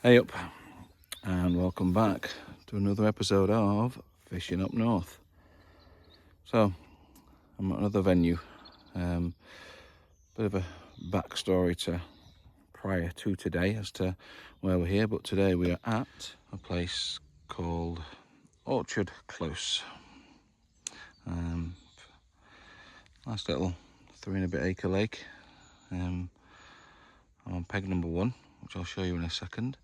Hey up, and welcome back to another episode of Fishing Up North. So, I'm at another venue. Bit of a backstory to prior to today as to where we're here, but today we are at a place called Orchard Close. Nice little 3.5 acre lake. I'm on peg number 1, which I'll show you in a second.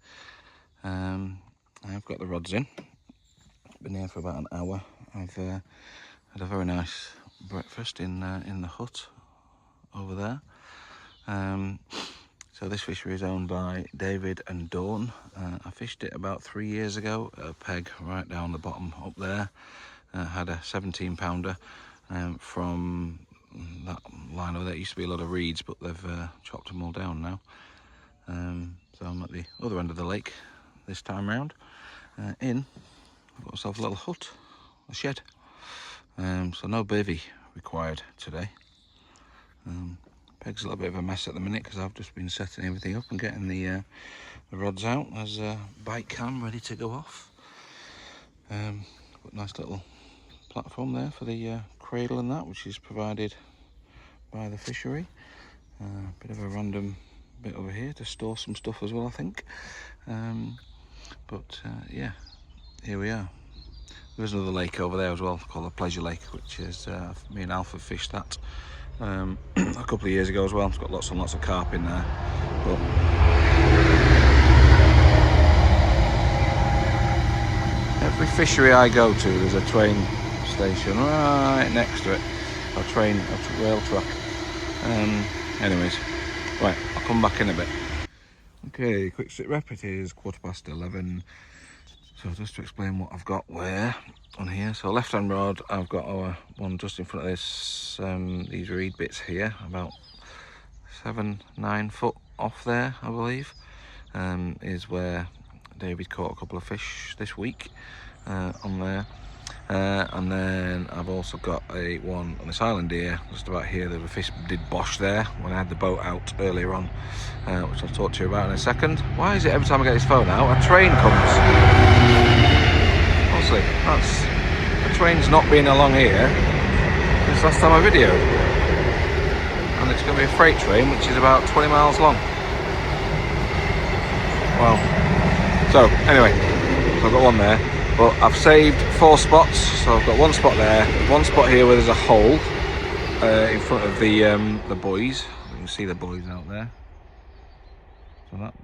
I've got the rods in. Been here for about an hour. I've had a very nice breakfast in the hut over there. So this fishery is owned by David and Dawn. I fished it about 3 years ago at a peg right down the bottom up there. Had a 17 pounder from that line over there. It used to be a lot of reeds, but they've chopped them all down now. So I'm at the other end of the lake this time round. I've got myself a little hut, a shed. So no bivvy required today. Peg's a little bit of a mess at the minute because I've just been setting everything up and getting the rods out. There's a bite cam ready to go off. Got a nice little platform there for the cradle and that, which is provided by the fishery. Bit of a random bit over here to store some stuff as well, I think. Yeah, here we are. There's another lake over there as well called the Pleasure Lake, which is me and Alf have fished that a couple of years ago as well. It's got lots and lots of carp in there. But every fishery I go to, there's a train station right next to it, a rail track. Anyways, right, I'll come back in a bit. Okay, quick sit rep. It is 11:15. So just to explain what I've got where on here. So left hand rod, I've got our one just in front of this, these reed bits here, about 7-9 foot off there, I believe, is where David caught a couple of fish this week on there. And then I've also got a one on this island here, just about here. The fish did bosh there when I had the boat out earlier on, which I'll talk to you about in a second. Why is it every time I get this phone out, a train comes? Honestly, the train's not been along here since last time I videoed. And it's going to be a freight train, which is about 20 miles long. Well, so anyway, I've got one there. But I've saved 4 spots, so I've got one spot there, one spot here where there's a hole in front of the buoys. You can see the buoys out there. So that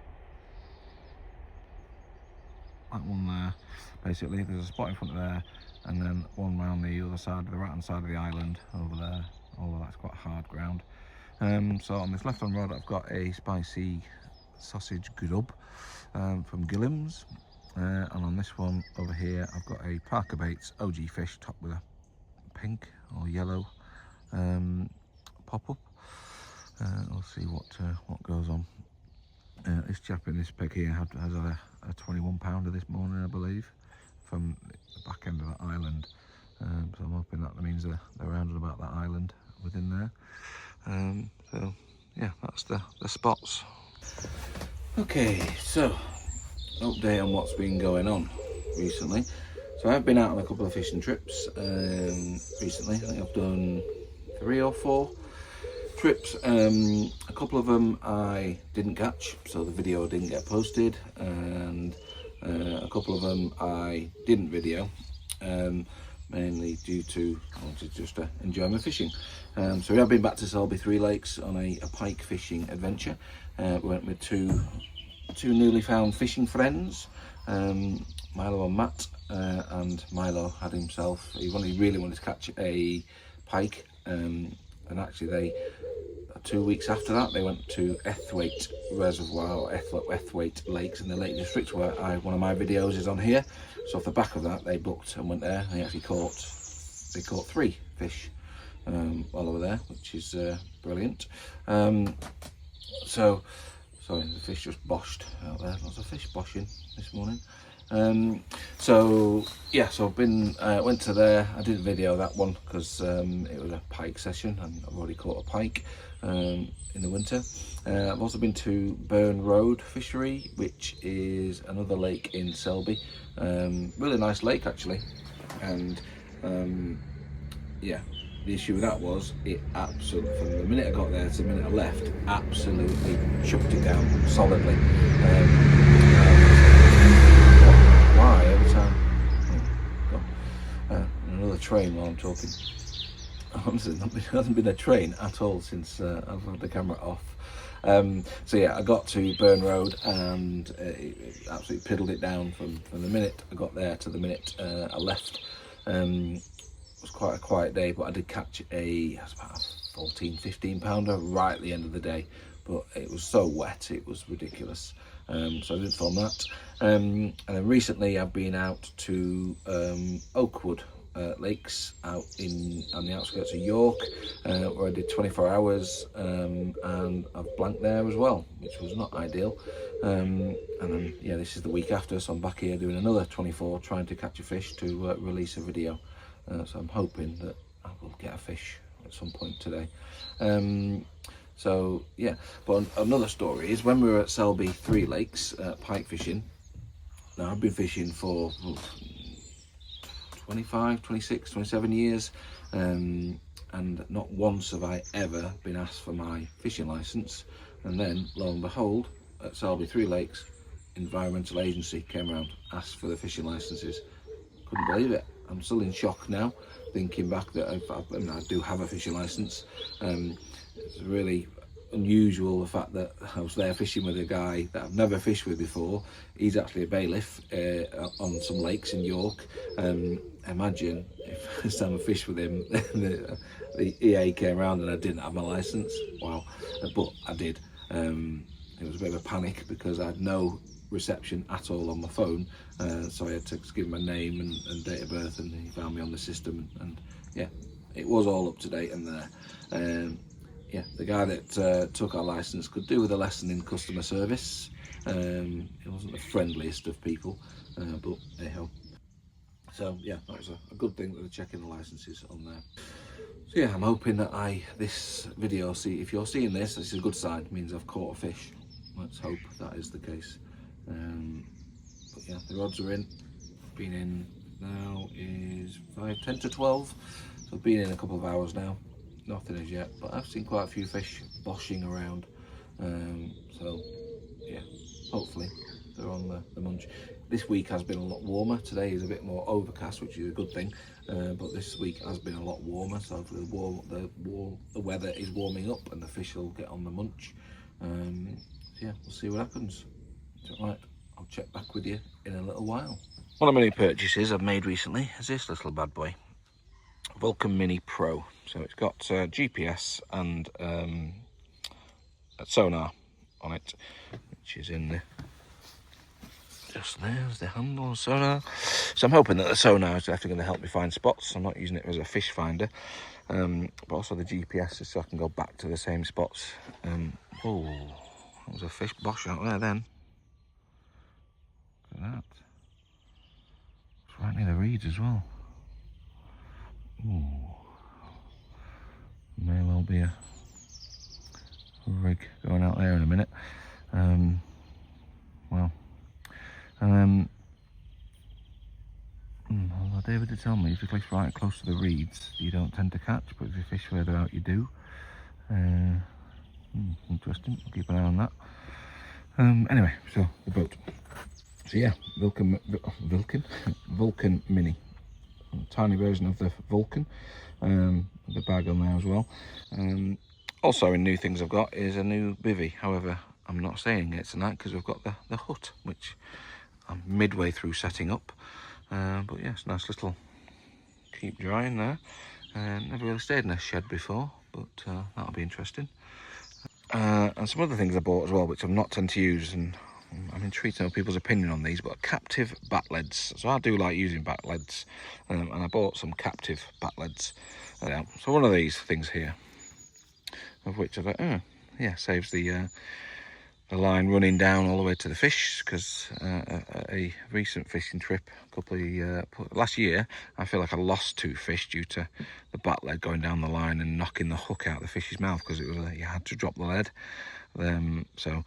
one there, basically, there's a spot in front of there, and then one round the other side, the right hand side of the island over there. Although that's quite hard ground. So on this left hand rod, I've got a spicy sausage grub from Gilliam's. And on this one over here, I've got a Parker Baits OG fish topped with a pink or yellow pop-up. We'll see what goes on. This chap in this peg here has had a 21 pounder this morning, I believe, from the back end of that island. So I'm hoping that means they're around about that island within there. So yeah, that's the spots. Okay, so update on what's been going on recently. So I've been out on a couple of fishing trips recently. I think I've done 3 or 4 trips. A couple of them I didn't catch, so the video didn't get posted, and a couple of them I didn't video, mainly due to I wanted just to enjoy my fishing. So we have been back to Selby Three Lakes on a pike fishing adventure. We went with two newly found fishing friends, Milo and Matt, and Milo had himself, he really wanted to catch a pike, and actually 2 weeks after that they went to Ethwaite Reservoir, or Ethwaite Lakes in the Lake District, where one of my videos is on here. So off the back of that they booked and went there, and they actually caught 3 fish while over there, which is brilliant. Sorry, the fish just boshed out there. Lots of fish boshing this morning. So yeah, so I've been went to there. I didn't video that one because it was a pike session and I've already caught a pike in the winter. I've also been to Burn Road Fishery, which is another lake in Selby. Really nice lake actually, and yeah, the issue with that was it absolutely, from the minute I got there to the minute I left, absolutely chucked it down solidly. Why every time? Oh, God. Another train while I'm talking. Honestly, there hasn't been a train at all since I've had the camera off. So yeah, I got to Burn Road and it absolutely piddled it down from the minute I got there to the minute I left. It was quite a quiet day, but I did catch about a 14, 15 pounder right at the end of the day, but it was so wet, it was ridiculous. So I didn't film that. And then recently I've been out to Oakwood lakes out on the outskirts of York, where I did 24 hours, and I've blanked there as well, which was not ideal. And then yeah, this is the week after, so I'm back here doing another 24, trying to catch a fish to release a video. So I'm hoping that I will get a fish at some point today. So yeah, but another story is when we were at Selby Three Lakes pike fishing. Now I've been fishing for 25, 26, 27 years, and not once have I ever been asked for my fishing license. And then lo and behold, at Selby Three Lakes, environmental agency came around, asked for the fishing licenses. Couldn't believe it. I'm still in shock now, thinking back that I do have a fishing license. It's really unusual, the fact that I was there fishing with a guy that I've never fished with before. He's actually a bailiff on some lakes in York. Imagine if this time I fished with him, the EA came around and I didn't have my license. Wow. But I did. It was a bit of a panic because I had no reception at all on my phone, so I had to give him my name and date of birth, and he found me on the system, and yeah, it was all up to date and there. Yeah, the guy that took our license could do with a lesson in customer service. He wasn't the friendliest of people, but anyhow. So yeah, that was a good thing that they're checking the licenses on there. So yeah, I'm hoping that this video, if you're seeing this is a good sign. It means I've caught a fish. Let's hope that is the case. But yeah, the rods are in. Been in now is 10 to 12. So I've been in a couple of hours now. Nothing as yet, but I've seen quite a few fish boshing around. So yeah, hopefully they're on the munch. This week has been a lot warmer. Today is a bit more overcast, which is a good thing. But this week has been a lot warmer, so hopefully the weather is warming up and the fish will get on the munch. So yeah, we'll see what happens. Right, I'll check back with you in a little while. One of many purchases I've made recently is this little bad boy, Vulcan Mini Pro. So it's got GPS and a sonar on it, which is in the just there's the handle sonar. So I'm hoping that the sonar is definitely going to help me find spots. I'm not using it as a fish finder, but also the GPS is so I can go back to the same spots. Oh, that was a fish bosh out there then. Look at that. It's right near the reeds as well. Ooh. May well be a rig going out there in a minute. Well, although David did tell me if you fish right close to the reeds, you don't tend to catch, but if you fish further out, you do. Interesting. I'll keep an eye on that. Anyway, so the boat. So yeah, Vulcan Mini, a tiny version of the Vulcan. The bag on there as well. Also in new things I've got is a new bivvy. However, I'm not saying it tonight because we've got the hut, which I'm midway through setting up. But yes, nice little keep drying there. Never really stayed in a shed before, but that'll be interesting. And some other things I bought as well, which I'm not tend to use, and I'm intrigued to know people's opinion on these, but captive bat leads. So I do like using bat leads, and I bought some captive bat leads. So one of these things here, of which I thought, oh yeah, saves the the line running down all the way to the fish, because a recent fishing trip last year, I feel like I lost 2 fish due to the back lead going down the line and knocking the hook out of the fish's mouth, because it was you had to drop the lead. So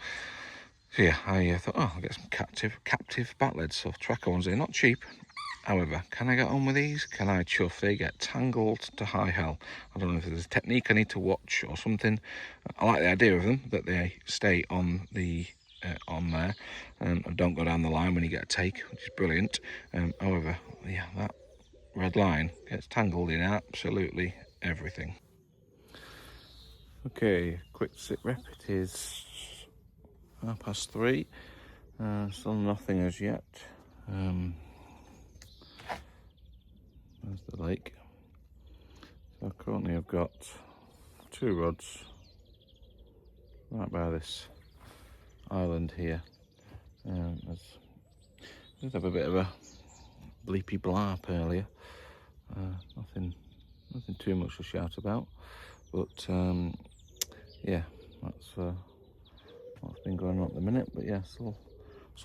yeah, I thought, oh, I'll get some captive back leads. So tracker ones, they're not cheap. However, can I get on with these? Can I chuff? They get tangled to high hell. I don't know if there's a technique I need to watch or something. I like the idea of them, that they stay on the on there and don't go down the line when you get a take, which is brilliant. However, yeah, that red line gets tangled in absolutely everything. Okay, quick sit rep. It is 3:30. Still nothing as yet. There's the lake. So currently I've got 2 rods right by this island here. I did have a bit of a bleepy blarp earlier. Nothing too much to shout about, but yeah, that's what's been going on at the minute. But yeah, still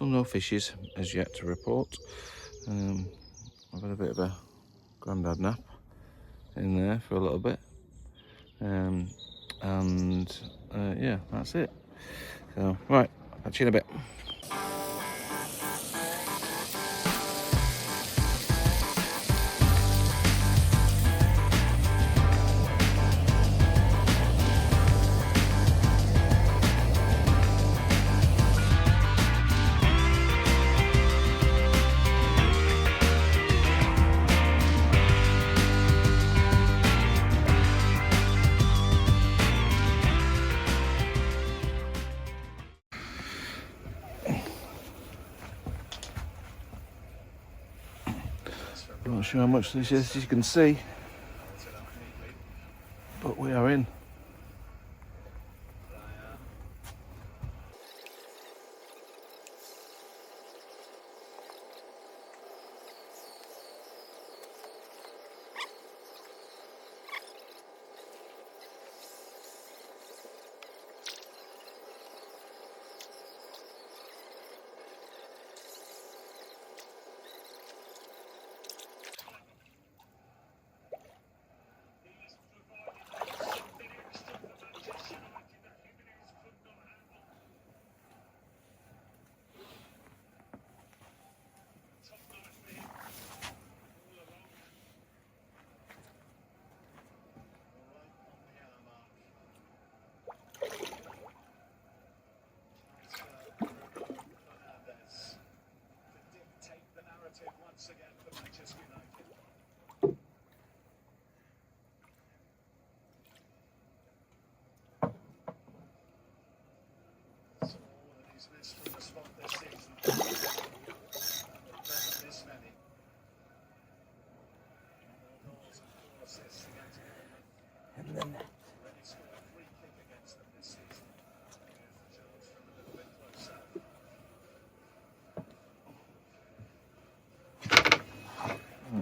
no fishes as yet to report. I've had a bit of a grandad nap in there for a little bit, and yeah, that's it. So right, I'll catch you in a bit. I'm not sure how much this is, as you can see, but we are in.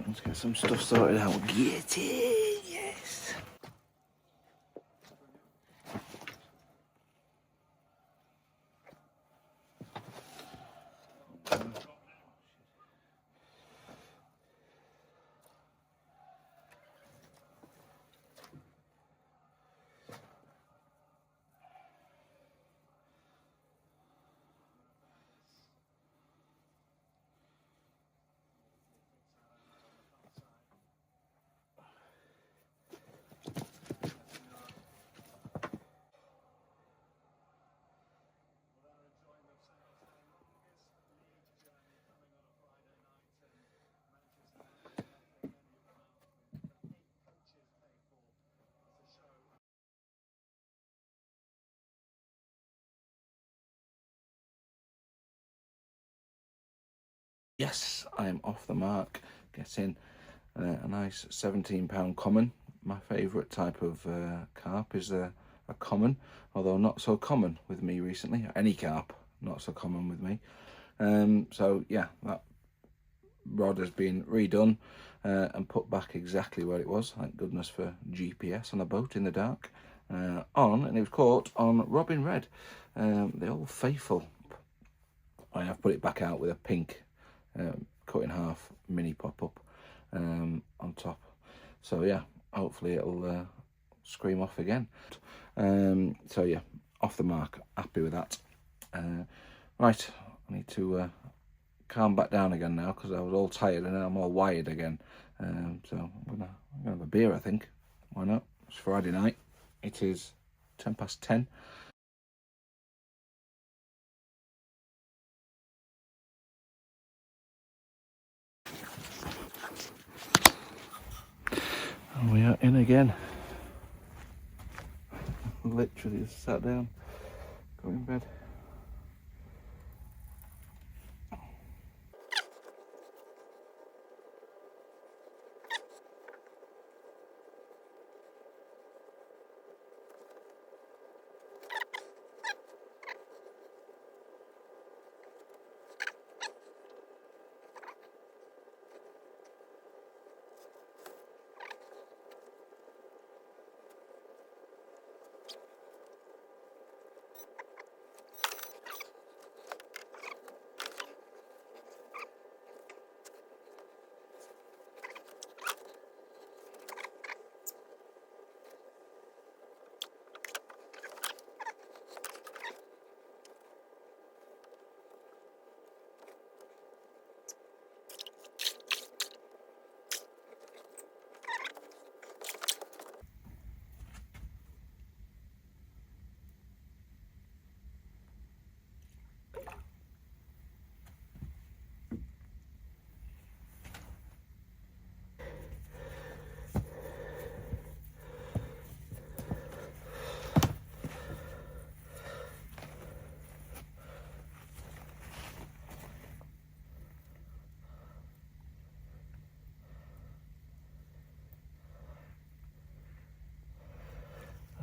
Let's get some stuff sorted out. Get in, yes. Yes, I am off the mark, getting a nice £17 common. My favourite type of carp is a common, although not so common with me recently. Any carp, not so common with me. So yeah, that rod has been redone and put back exactly where it was. Thank goodness for GPS on a boat in the dark. and it was caught on Robin Red, the old faithful. I have put it back out with a pink cut in half mini pop-up on top. So yeah, hopefully it'll scream off again. So yeah, off the mark, happy with that. Right, I need to calm back down again now because I was all tired and now I'm all wired again. So I'm gonna have a beer, I think. Why not? It's Friday night. It is 10 past 10. And we are in again. Literally just sat down, got in bed.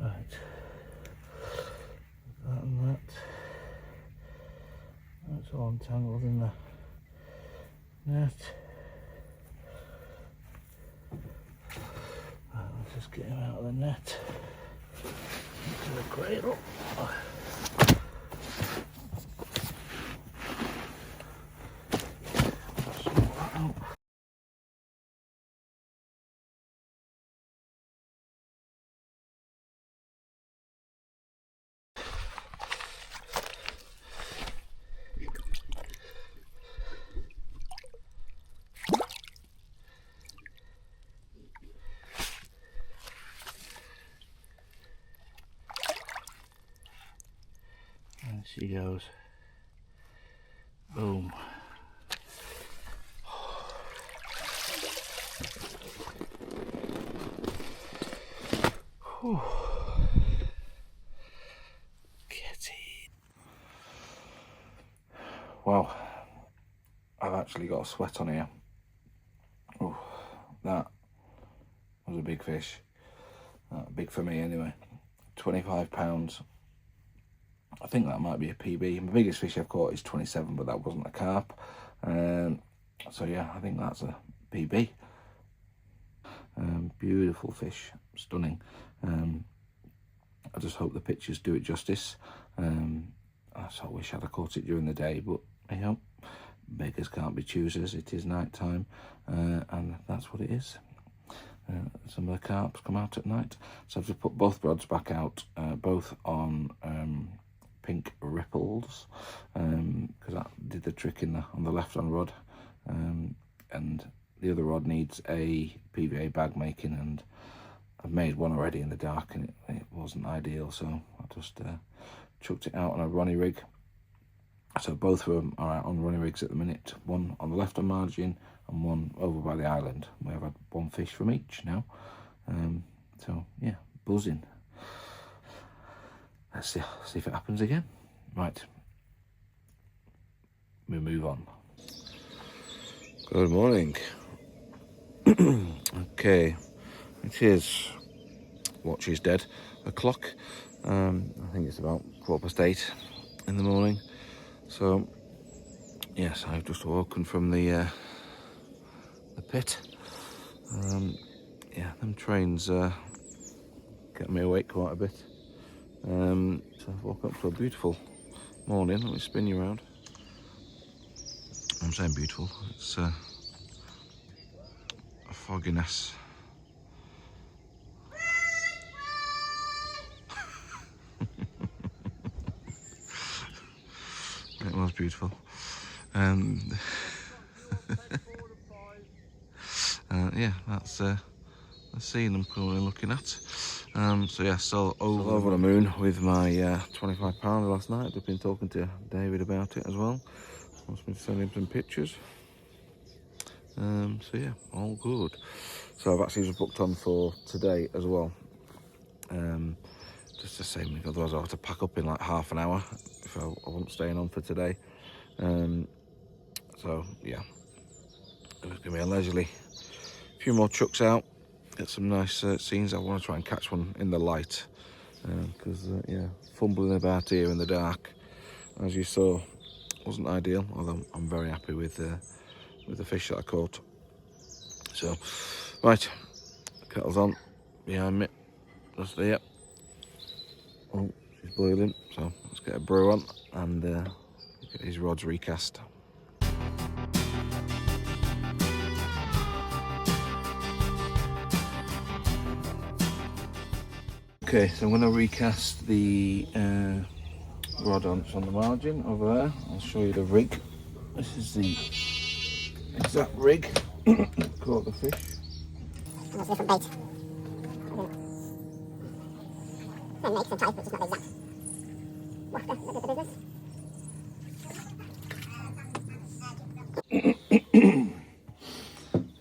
Right, that and that. That's all entangled in the net. Right, let's just get him out of the net into the cradle. And she goes. Boom. Whew. Kitty. Wow, I've actually got a sweat on here. Oh, that was a big fish. Big for me anyway. 25 pounds. I think that might be a PB. My biggest fish I've caught is 27, but that wasn't a carp. So yeah, I think that's a PB. Beautiful fish, stunning. I just hope the pictures do it justice. I so wish I'd have caught it during the day, but you know, beggars can't be choosers. It is night time, and that's what it is. Some of the carps come out at night, so I've just put both rods back out, both on pink ripples, because that did the trick on the left hand rod, and the other rod needs a PVA bag making, and I've made one already in the dark and it wasn't ideal, so I just chucked it out on a Ronnie Rig. So both of them are out on Ronnie Rigs at the minute, one on the left hand margin and one over by the island. We have had one fish from each now, so yeah, buzzing. Let's see if it happens again. Right, we move on. Good morning. Okay, it is, watch is dead, o'clock. I think it's about 8:15 in the morning. So yes, I've just woken from the pit. Yeah, them trains kept me awake quite a bit. So I've woke up to a beautiful morning. Let me spin you around. I'm saying beautiful, it's a fogginess. It was beautiful. Yeah, that's the scene I'm currently looking at. So yeah, so over the moon with my 25-pounder last night. I've been talking to David about it as well. Wants me to send him some pictures. So yeah, all good. So I've actually just booked on for today as well. Just the same, otherwise I'll have to pack up in like half an hour if I wasn't staying on for today. So yeah, it's gonna be a leisurely few more trucks out, get some nice scenes. I want to try and catch one in the light because yeah, fumbling about here in the dark, as you saw, wasn't ideal. Although I'm very happy with the fish that I caught. So right, kettle's on behind me, just there. Oh, she's boiling, so let's get a brew on and get these rods recast. Okay, so I'm going to recast the rod on the margin over there. I'll show you the rig. This is the exact rig caught the fish. Almost a different bait. And make some type, which is not the exact. Wafter, is that the business?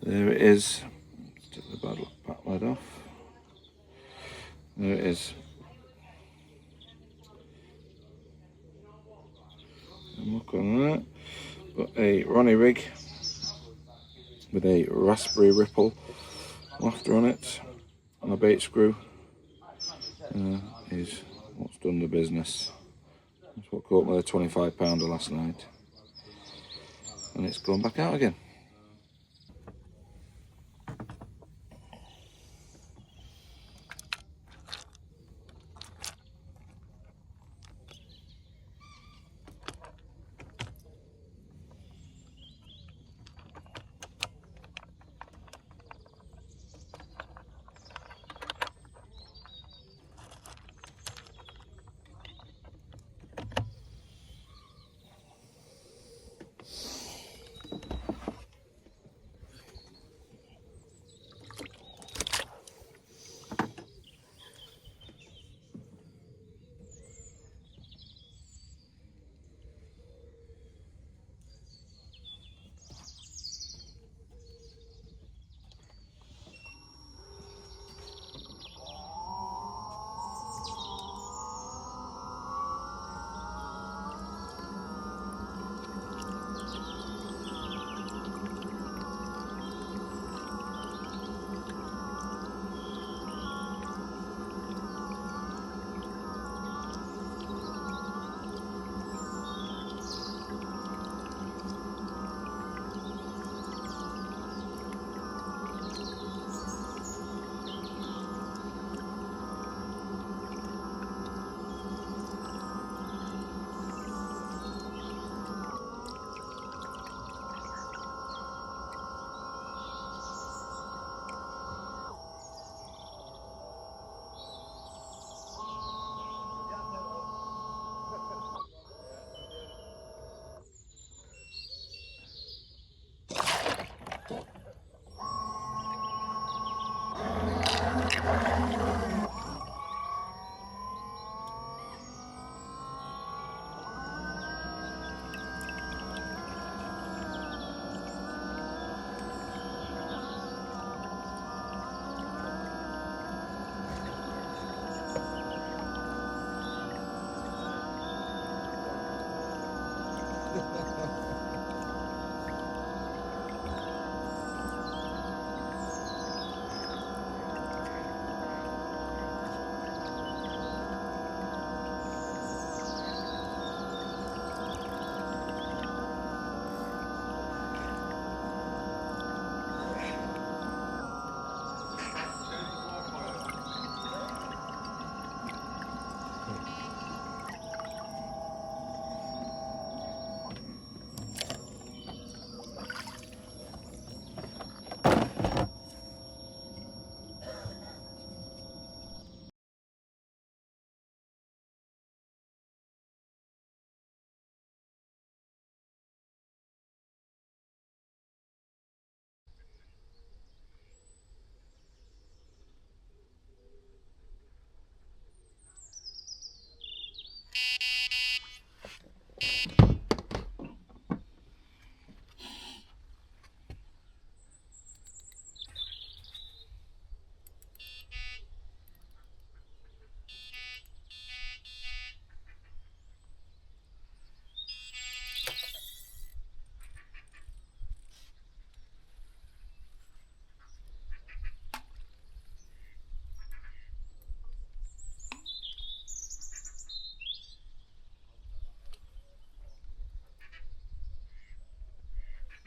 There it is. Let's take the back lid off. There it is. And look on that. Got a Ronnie Rig with a raspberry ripple Wafter on it, and a bait screw is what's done the business. That's what caught me the 25-pounder last night, and it's gone back out again.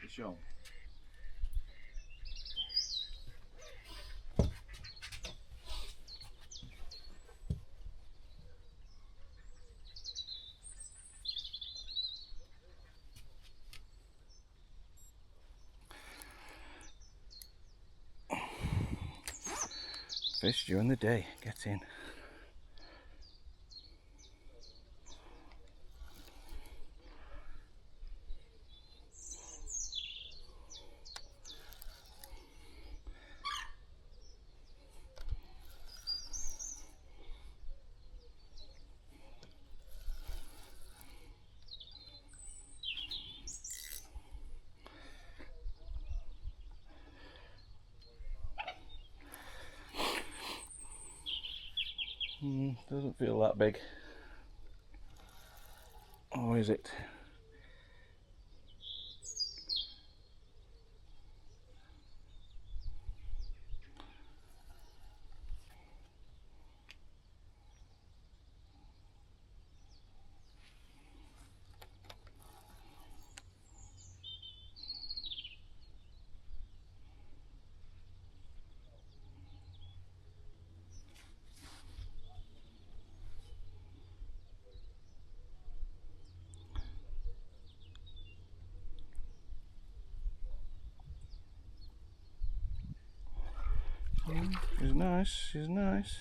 Sure. Fish during the day, get in. Doesn't feel that big. Or is it? She's nice, she's nice.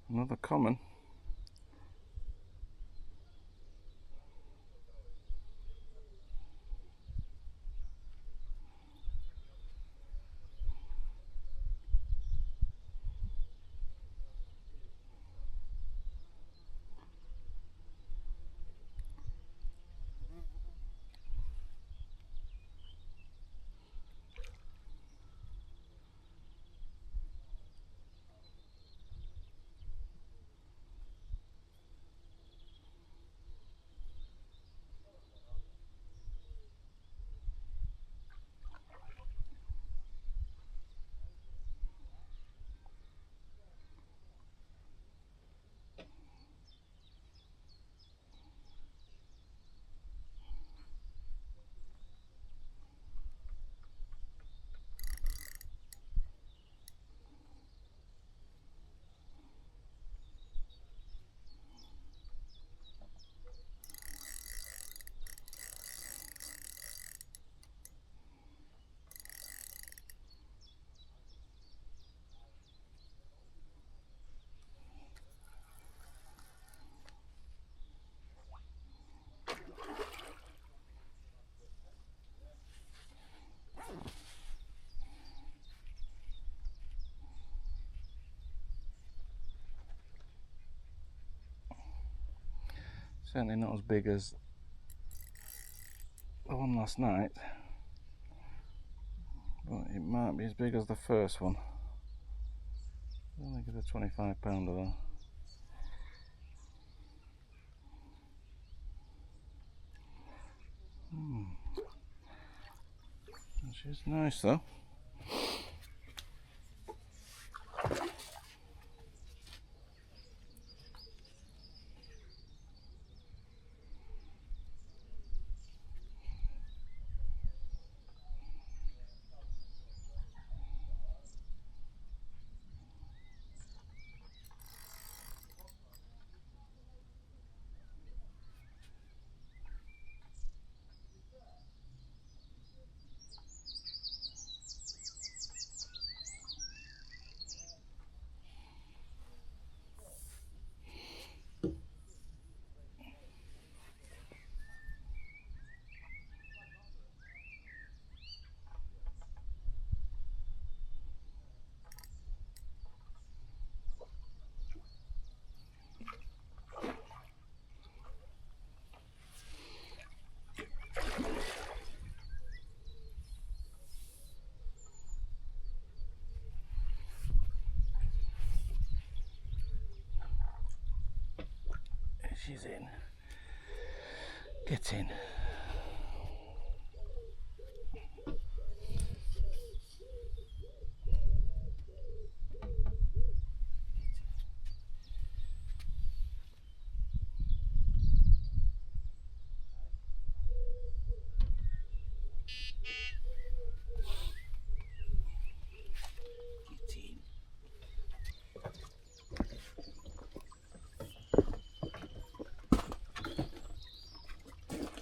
Another common. Certainly not as big as the one last night, but it might be as big as the first one. I think it's a 25 pounder though. She's nice though. She's in. Get in.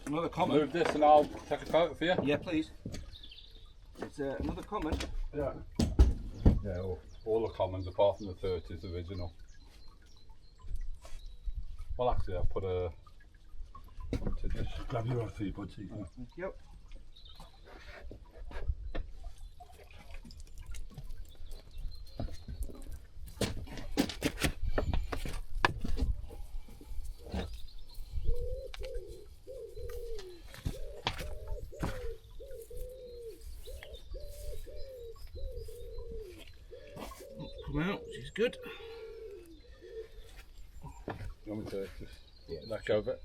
Another common. Move this and I'll take a photo for you. Yeah, please. It's another common. Yeah. Yeah, all the commons apart from the 30s original. Well, actually, I'll put a. Grab your rod for you, bud. Thank you. Come out, she's good. You want me to just let go of it?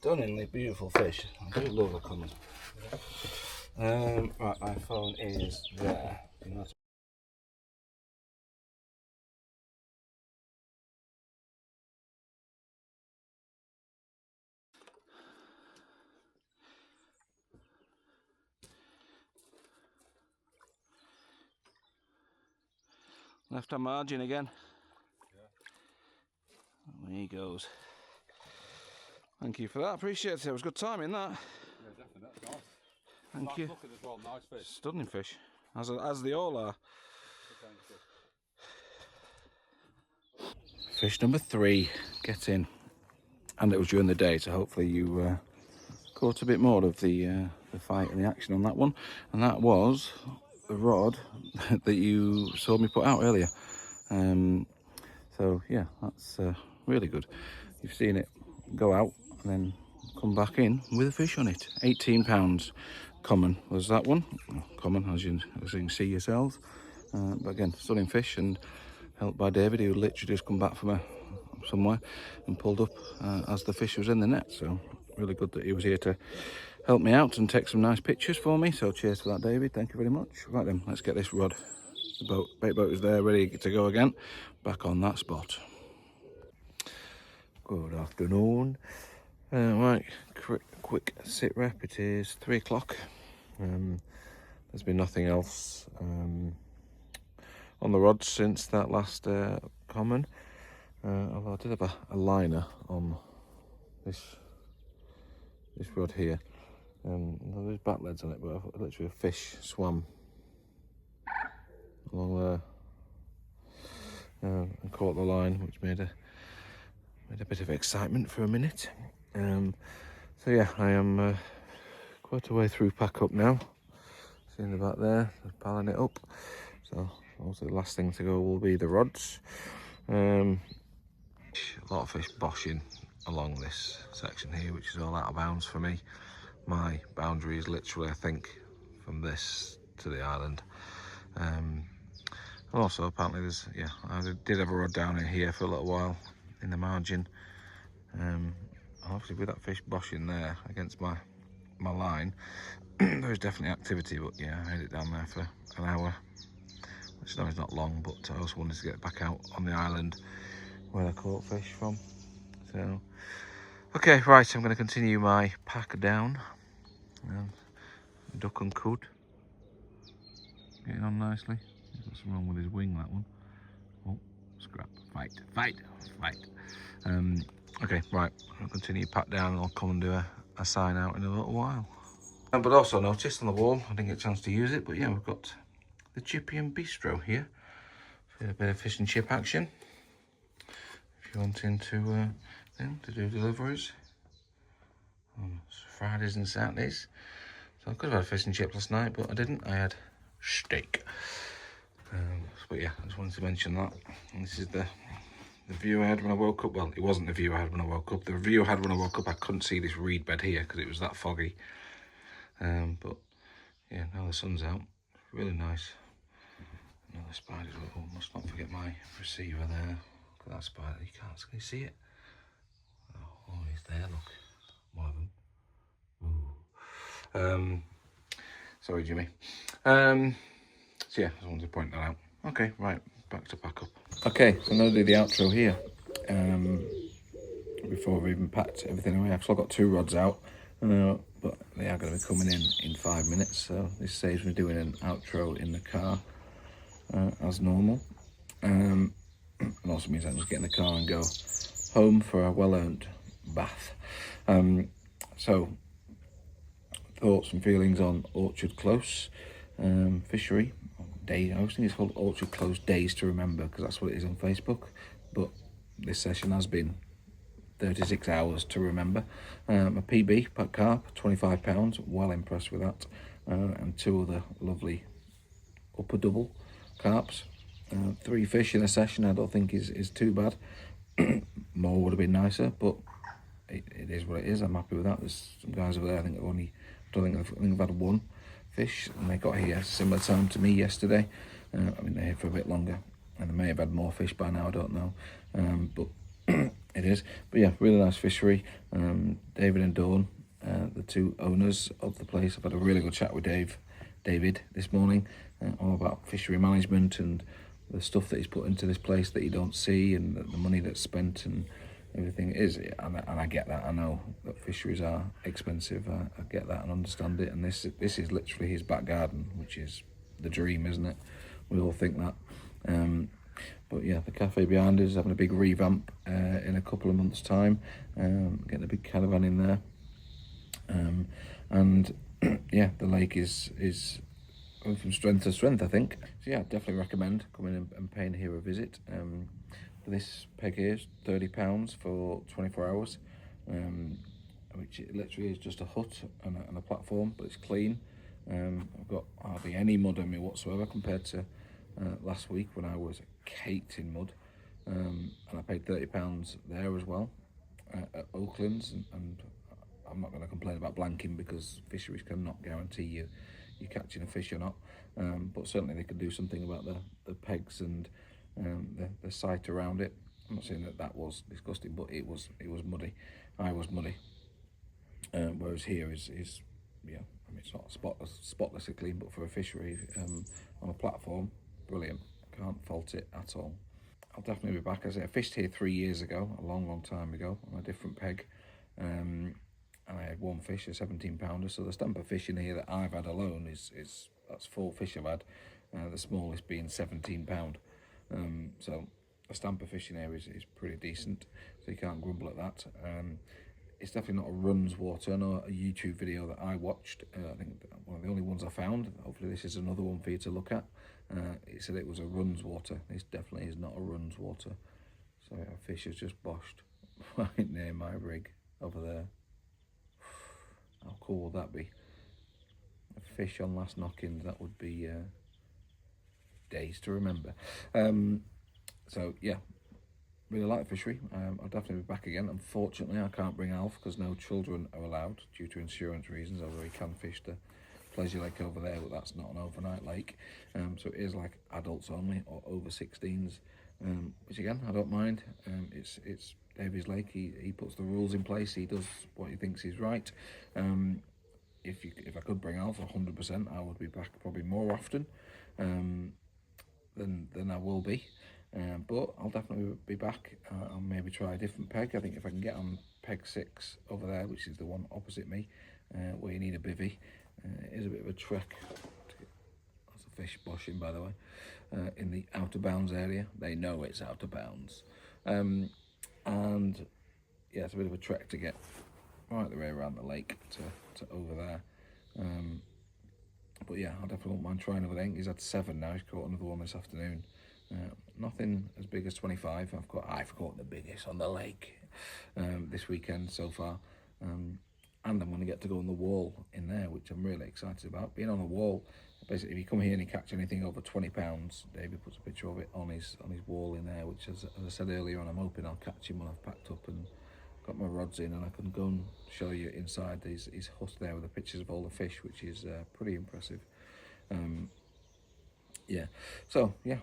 Stunningly beautiful fish. I do love the common. Right, my phone is there. Left on margin again. Yeah. There he goes. Thank you for that. Appreciate it. It was good timing that. Yeah, definitely. That's nice. Thank nice you. Looking as well. Nice fish. Stunning fish, as they all are. Fish number 3. Get in. And it was during the day, so hopefully you caught a bit more of the fight and the action on that one. And that was the rod that you saw me put out earlier. So yeah, that's really good. You've seen it go out and then come back in with a fish on it. 18 pounds. Common was that one. Common, as you can see yourselves. But again, stunning fish, and helped by David, who literally just come back from somewhere and pulled up as the fish was in the net. So really good that he was here to help me out and take some nice pictures for me. So cheers for that, David. Thank you very much. Right then, let's get this rod. The bait boat is there, ready to go again. Back on that spot. Good afternoon. Right, quick sit rep. It is 3 o'clock. There's been nothing else on the rod since that last common. Although I did have a liner on this rod here. There's back leads on it, but literally a fish swam along there and caught the line, which made a bit of excitement for a minute. So yeah, I am quite a way through pack up now. Seeing the back there, just piling it up. So also the last thing to go will be the rods. A lot of fish boshing along this section here, which is all out of bounds for me. My boundary is literally, I think, from this to the island. And also apparently there's, yeah, I did have a rod down in here for a little while in the margin. Obviously with that fish boshing there against my line, there is definitely activity, but yeah, I had it down there for an hour, which I know is not long, but I also wanted to get back out on the island where I caught fish from. So, okay, right, I'm going to continue my pack down. Duck and cud, getting on nicely. He's got something wrong with his wing, that one. Oh, scrap, fight. Okay, right, I'll continue pack down and I'll come and do a sign out in a little while. But also noticed on the wall, I didn't get a chance to use it, but yeah, we've got the Chippy and Bistro here for a bit of fish and chip action. If you're wanting to do deliveries on Fridays and Saturdays. So I could have had fish and chips last night, but I didn't. I had steak. But yeah, I just wanted to mention that. And this is the view I had when I woke up. Well, it wasn't the view I had when I woke up. The view I had when I woke up, I couldn't see this reed bed here because it was that foggy. But yeah, now the sun's out. Really nice Another spider. Oh, must not forget my receiver there. Look at that spider. You can't. Can you see it? Oh, he's there. Look, one of them. Ooh. Sorry, Jimmy. So yeah, I just wanted to point that out. Okay, right, back to pack up. Okay, so I'm going to do the outro here. Before I've even packed everything away. I've still got 2 rods out, but they are going to be coming in 5 minutes. So this saves me doing an outro in the car as normal. And also means I can just get in the car and go home for a well-earned bath. So thoughts and feelings on Orchard Close Fishery Day. I always think it's called Orchard Close Days to Remember because that's what it is on Facebook. But this session has been 36 hours to remember. A PB per carp, £25. Well impressed with that. And 2 other lovely upper double carps. 3 fish in a session I don't think is too bad. More would have been nicer, but it is what it is. I'm happy with that. There's some guys over there I think I've had 1 fish, and they got here similar time to me yesterday. I mean, they're here for a bit longer, and they may have had more fish by now, I don't know. But it is. But yeah, really nice fishery. David and Dawn, the 2 owners of the place. I've had a really good chat with David this morning, all about fishery management and the stuff that he's put into this place that you don't see, and the money that's spent and everything is. And I get that. I know that fisheries are expensive. I get that and understand it. And this is literally his back garden, which is the dream, isn't it? We all think that. But yeah, the cafe behind us is having a big revamp in a couple of months' time. Getting a big caravan in there. And yeah, the lake is going from strength to strength, I think. So yeah, definitely recommend coming and paying here a visit. This peg here is £30 for 24 hours, which it literally is just a hut and a platform, but it's clean. I've got hardly any mud on me whatsoever compared to last week when I was caked in mud, and I paid £30 there as well at Oakland's, and I'm not going to complain about blanking because fisheries cannot guarantee you're catching a fish or not, but certainly they can do something about the pegs and the site around it. I'm not saying that was disgusting, but it was muddy. I was muddy, whereas here is yeah, I mean, it's not spotlessly clean, but for a fishery on a platform, brilliant. Can't fault it at all. I'll definitely be back. As I fished here 3 years ago, a long time ago, on a different peg. And I had 1 fish, a 17-pounder. So the stamper fishing here that I've had alone that's 4 fish I've had. The smallest being 17 pound. So the stamper fishing here is pretty decent. So you can't grumble at that. It's definitely not a runs water. I know a YouTube video that I watched, I think one of the only ones I found, hopefully this is another one for you to look at. It said it was a runs water. This definitely is not a runs water. So a fish has just boshed right near my rig over there. How cool would that be? A fish on last knockings, that would be days to remember. So yeah, really like the fishery. I'll definitely be back again. Unfortunately, I can't bring Alf because no children are allowed due to insurance reasons, although he can fish the pleasure lake over there, but that's not an overnight lake. So it is like adults only or over 16s, which again, I don't mind. It's Davy's lake. He puts the rules in place. He does what he thinks is right. If I could bring Alf 100%, I would be back probably more often than I will be. But I'll definitely be back. I'll maybe try a different peg. I think if I can get on peg 6 over there, which is the one opposite me, where you need a bivvy, it is a bit of a trek. That's a fish boshing, by the way, in the out of bounds area. They know it's out of bounds. And yeah, it's a bit of a trek to get right the way around the lake to over there. But yeah, I definitely won't mind trying over there. He's had 7 now. He's caught another one this afternoon. Nothing as big as 25. I've caught the biggest on the lake this weekend so far. And I'm going to get to go on the wall in there, which I'm really excited about. Being on the wall, basically, if you come here and you catch anything over 20 pounds, David puts a picture of it on his wall in there, which, as I said earlier on, I'm hoping I'll catch him when I've packed up and got my rods in, and I can go and show you inside his hut there with the pictures of all the fish, which is pretty impressive. yeah. So yeah,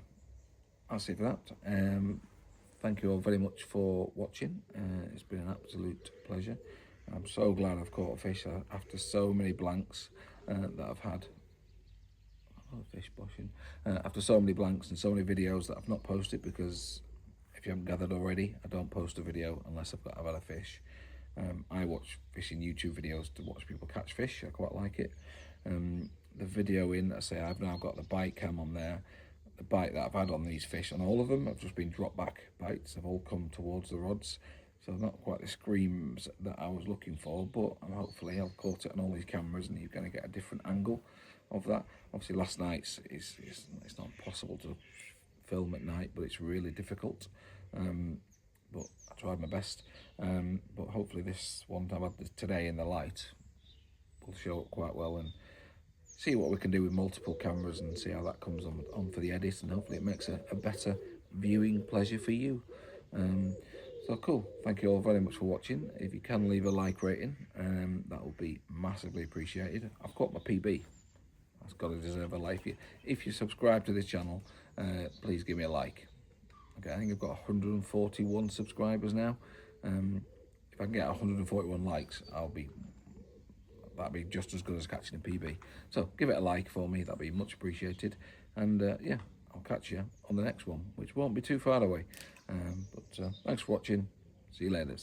that's it for that. Thank you all very much for watching. It's been an absolute pleasure. I'm so glad I've caught a fish after so many blanks that I've had. Oh, fish boshing. After so many blanks and so many videos that I've not posted, because if you haven't gathered already, I don't post a video unless I've had a fish. I watch fishing YouTube videos to watch people catch fish. I quite like it. The video I say I've now got the bite cam on there. The bite that I've had on these fish, on all of them, have just been drop back bites. They've all come towards the rods. So not quite the screams that I was looking for, but hopefully I've caught it on all these cameras and you're going to get a different angle of that. Obviously last night's it's not possible to film at night, but it's really difficult. But I tried my best. But hopefully this one I've had today in the light will show up quite well, and see what we can do with multiple cameras and see how that comes on for the edit, and hopefully it makes a better viewing pleasure for you. So cool, thank you all very much for watching. If you can leave a like rating, that will be massively appreciated. I've caught my PB. That's got to deserve a like. If you subscribe to this channel, please give me a like. Okay, I think I've got 141 subscribers now. If I can get 141 likes, that'd be just as good as catching a PB. So give it a like for me, that'd be much appreciated. And yeah, I'll catch you on the next one, which won't be too far away. But thanks for watching. See you later.